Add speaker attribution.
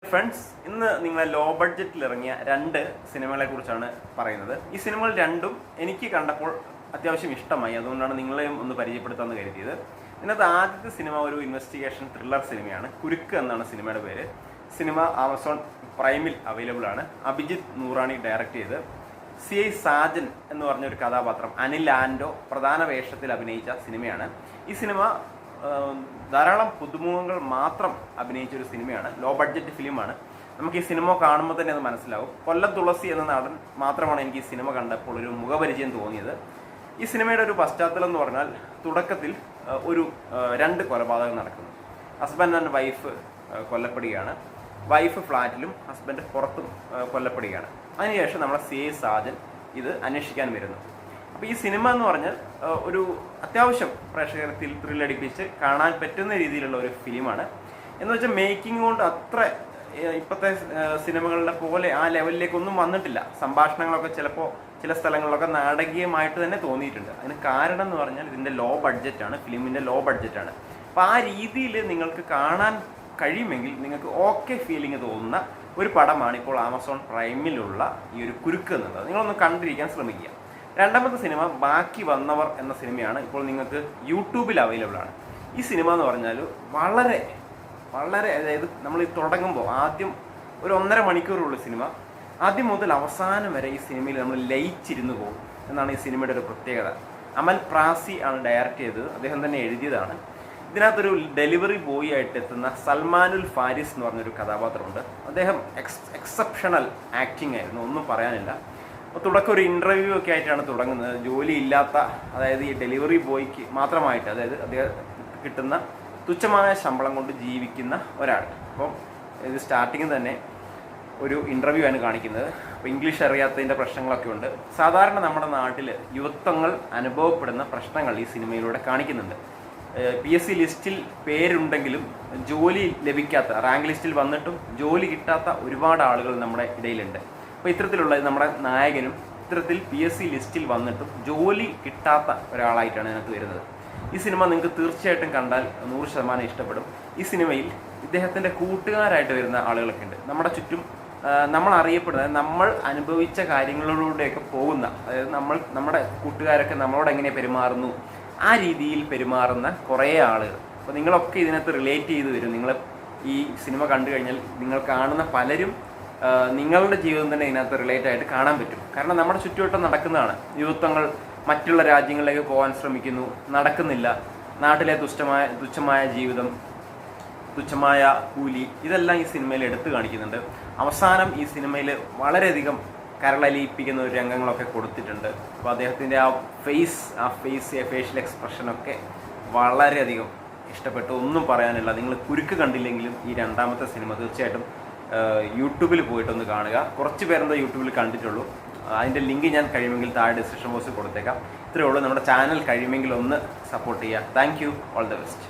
Speaker 1: Friends, ഇന്ന് നിങ്ങളെ law ബഡ്ജറ്റിൽ ഇറങ്ങിയ രണ്ട് സിനിമകളെ കുറിച്ചാണ് പറയുന്നത്. ഈ സിനിമകൾ രണ്ടും എനിക്ക് കണ്ടപ്പോൾ അത്യാവശ്യം ഇഷ്ടമായി. അതുകൊണ്ടാണ് നിങ്ങളെയും ഒന്ന് പരിചയപ്പെടുത്താമെന്ന് കരുതിയത്. ഇതിനകത്ത് ആദ്യത്തെ സിനിമ ഒരു ഇൻവെസ്റ്റിഗേഷൻ ത്രില്ലർ സിനിമയാണ്. കുരുക്ക് എന്നാണ് സിനിമയുടെ പേര്. സിനിമ ആമസോൺ പ്രൈമിൽ അവൈലബിൾ ആണ്. അഭിജിത്ത് നൂറാണി ഡയറക്റ്റ് ചെയ്ത് CI സാജൻ എന്ന് പറഞ്ഞൊരു കഥാപാത്രം അനിൽ ആൻഡോ പ്രധാന വേഷത്തിൽ അഭിനയിച്ച സിനിമയാണ്. ഈ സിനിമ ധാരാളം പുതുമുഖങ്ങൾ മാത്രം അഭിനയിച്ച ഒരു സിനിമയാണ്. ലോ ബഡ്ജറ്റ് ഫിലിമാണ്. നമുക്ക് ഈ സിനിമ കാണുമ്പോൾ തന്നെ അത് മനസ്സിലാവും. കൊല്ലം തുളസി എന്ന നടൻ മാത്രമാണ് എനിക്ക് ഈ സിനിമ കണ്ടപ്പോൾ ഒരു മുഖപരിചയം തോന്നിയത്. ഈ സിനിമയുടെ ഒരു പശ്ചാത്തലം എന്ന് പറഞ്ഞാൽ തുടക്കത്തിൽ ഒരു രണ്ട് കൊലപാതകം നടക്കുന്നു. ഹസ്ബൻഡ് ആൻഡ് വൈഫ് കൊല്ലപ്പെടുകയാണ്. വൈഫ് ഫ്ലാറ്റിലും ഹസ്ബൻഡ് പുറത്തും കൊല്ലപ്പെടുകയാണ്. അതിനുശേഷം നമ്മളെ CI സാജൻ ഇത് അന്വേഷിക്കാൻ വരുന്നു. അപ്പോൾ ഈ സിനിമ എന്ന് പറഞ്ഞാൽ ഒരു അത്യാവശ്യം പ്രേക്ഷകരെ ത്രില്ലടിപ്പിച്ച് കാണാൻ പറ്റുന്ന രീതിയിലുള്ള ഒരു ഫിലിമാണ്. എന്ന് വെച്ചാൽ മേക്കിംഗ് കൊണ്ട് അത്ര ഇപ്പോഴത്തെ സിനിമകളുടെ പോലെ ആ ലെവലിലേക്കൊന്നും വന്നിട്ടില്ല. സംഭാഷണങ്ങളൊക്കെ ചിലപ്പോൾ ചില സ്ഥലങ്ങളിലൊക്കെ നാടകീയമായിട്ട് തന്നെ തോന്നിയിട്ടുണ്ട്. അതിന് കാരണം എന്ന് പറഞ്ഞാൽ ഇതിൻ്റെ ലോ ബഡ്ജറ്റാണ്, ഫിലിമിൻ്റെ ലോ ബഡ്ജറ്റാണ്. അപ്പോൾ ആ രീതിയിൽ നിങ്ങൾക്ക് കാണാൻ കഴിയുമെങ്കിൽ നിങ്ങൾക്ക് ഓക്കെ ഫീലിംഗ് തോന്നുന്ന ഒരു പടമാണ് ഇപ്പോൾ ആമസോൺ പ്രൈമിലുള്ള ഈ ഒരു കുരുക്ക് എന്നുള്ളത്. നിങ്ങളൊന്ന് കണ്ടിരിക്കാൻ ശ്രമിക്കുക. രണ്ടാമത്തെ സിനിമ ബാക്കി വന്നവർ എന്ന സിനിമയാണ്. ഇപ്പോൾ നിങ്ങൾക്ക് യൂട്യൂബിൽ അവൈലബിൾ ആണ്. ഈ സിനിമ എന്ന് പറഞ്ഞാൽ വളരെ വളരെ അതായത് നമ്മൾ തുടങ്ങുമ്പോൾ ആദ്യം ഒരു 1.5 മണിക്കൂറുള്ള സിനിമ, ആദ്യം മുതൽ അവസാനം വരെ ഈ സിനിമയിൽ നമ്മൾ ലയിച്ചിരുന്നു പോകും എന്നാണ് ഈ സിനിമയുടെ ഒരു പ്രത്യേകത. അമൽ പ്രാസി ആണ് ഡയറക്റ്റ് ചെയ്തത്. അദ്ദേഹം തന്നെ എഴുതിയതാണ്. ഇതിനകത്തൊരു ഡെലിവറി ബോയ് ആയിട്ട് എത്തുന്ന സൽമാനുൽ ഫാരിസ് എന്ന് പറഞ്ഞൊരു കഥാപാത്രമുണ്ട്. അദ്ദേഹം എക്സെപ്ഷണൽ ആക്ടിങ് ആയിരുന്നു, ഒന്നും പറയാനില്ല. അപ്പോൾ തുടക്കം ഒരു ഇൻ്റർവ്യൂ ഒക്കെ ആയിട്ടാണ് തുടങ്ങുന്നത്. ജോലി ഇല്ലാത്ത, അതായത് ഈ ഡെലിവറി ബോയ്ക്ക് മാത്രമായിട്ട്, അതായത് അദ്ദേഹം കിട്ടുന്ന തുച്ഛമായ ശമ്പളം കൊണ്ട് ജീവിക്കുന്ന ഒരാൾ. അപ്പം ഇത് സ്റ്റാർട്ടിങ്ങിൽ തന്നെ ഒരു ഇൻ്റർവ്യൂ ആണ് കാണിക്കുന്നത്. അപ്പോൾ ഇംഗ്ലീഷ് അറിയാത്തതിൻ്റെ പ്രശ്നങ്ങളൊക്കെ ഉണ്ട്. സാധാരണ നമ്മുടെ നാട്ടിൽ യുവത്വങ്ങൾ അനുഭവപ്പെടുന്ന പ്രശ്നങ്ങൾ ഈ സിനിമയിലൂടെ കാണിക്കുന്നുണ്ട്. PSC ലിസ്റ്റിൽ പേരുണ്ടെങ്കിലും ജോലി ലഭിക്കാത്ത, റാങ്ക് ലിസ്റ്റിൽ വന്നിട്ടും ജോലി കിട്ടാത്ത ഒരുപാട് ആളുകൾ നമ്മുടെ ഇടയിലുണ്ട്. അപ്പോൾ ഇത്തരത്തിലുള്ള നമ്മുടെ നായകനും ഇത്തരത്തിൽ PSC ലിസ്റ്റിൽ വന്നിട്ടും ജോലി കിട്ടാത്ത ഒരാളായിട്ടാണ് ഇതിനകത്ത് വരുന്നത്. ഈ സിനിമ നിങ്ങൾക്ക് തീർച്ചയായിട്ടും കണ്ടാൽ 100% ഇഷ്ടപ്പെടും. ഈ സിനിമയിൽ ഇദ്ദേഹത്തിൻ്റെ കൂട്ടുകാരായിട്ട് വരുന്ന ആളുകളൊക്കെ ഉണ്ട്. നമ്മുടെ ചുറ്റും നമ്മൾ അറിയപ്പെടുന്ന, നമ്മൾ അനുഭവിച്ച കാര്യങ്ങളിലൂടെയൊക്കെ പോകുന്ന, അതായത് നമ്മുടെ കൂട്ടുകാരൊക്കെ നമ്മളോട് എങ്ങനെ പെരുമാറുന്നു ആ രീതിയിൽ പെരുമാറുന്ന കുറേ ആളുകൾ. അപ്പോൾ നിങ്ങളൊക്കെ ഇതിനകത്ത് റിലേറ്റ് ചെയ്ത് വരും. നിങ്ങൾ ഈ സിനിമ കണ്ടു കഴിഞ്ഞാൽ നിങ്ങൾ കാണുന്ന പലരും നിങ്ങളുടെ ജീവിതം തന്നെ ഇതിനകത്ത് റിലേറ്റ് ആയിട്ട് കാണാൻ പറ്റും. കാരണം നമ്മുടെ ചുറ്റുവട്ടം നടക്കുന്നതാണ്. യുവത്വങ്ങൾ മറ്റുള്ള രാജ്യങ്ങളിലേക്ക് പോകാൻ ശ്രമിക്കുന്നു, നടക്കുന്നില്ല. നാട്ടിലെ തുച്ഛമായ ജീവിതം, തുച്ഛമായ കൂലി, ഇതെല്ലാം ഈ സിനിമയിൽ എടുത്തു കാണിക്കുന്നുണ്ട്. അവസാനം ഈ സിനിമയിൽ വളരെയധികം കരളലിയിപ്പിക്കുന്ന ഒരു രംഗങ്ങളൊക്കെ കൊടുത്തിട്ടുണ്ട്. അപ്പോൾ അദ്ദേഹത്തിൻ്റെ ആ ഫേഷ്യൽ എക്സ്പ്രഷനൊക്കെ വളരെയധികം ഇഷ്ടപ്പെട്ടു. ഒന്നും പറയാനില്ല. നിങ്ങൾ കുരുക്ക് കണ്ടില്ലെങ്കിലും ഈ രണ്ടാമത്തെ സിനിമ തീർച്ചയായിട്ടും യൂട്യൂബിൽ പോയിട്ടൊന്ന് കാണുക. കുറച്ച് പേരെന്താ യൂട്യൂബിൽ കണ്ടിട്ടുള്ളൂ. അതിൻ്റെ ലിങ്ക് ഞാൻ കഴിയുമെങ്കിൽ താഴെ ഡിസ്ക്രിപ്ഷൻ ബോക്സിൽ കൊടുത്തേക്കാം. ഇത്രയേ ഉള്ളൂ. നമ്മുടെ ചാനൽ കഴിയുമെങ്കിൽ ഒന്ന് സപ്പോർട്ട് ചെയ്യുക. Thank you. All the best.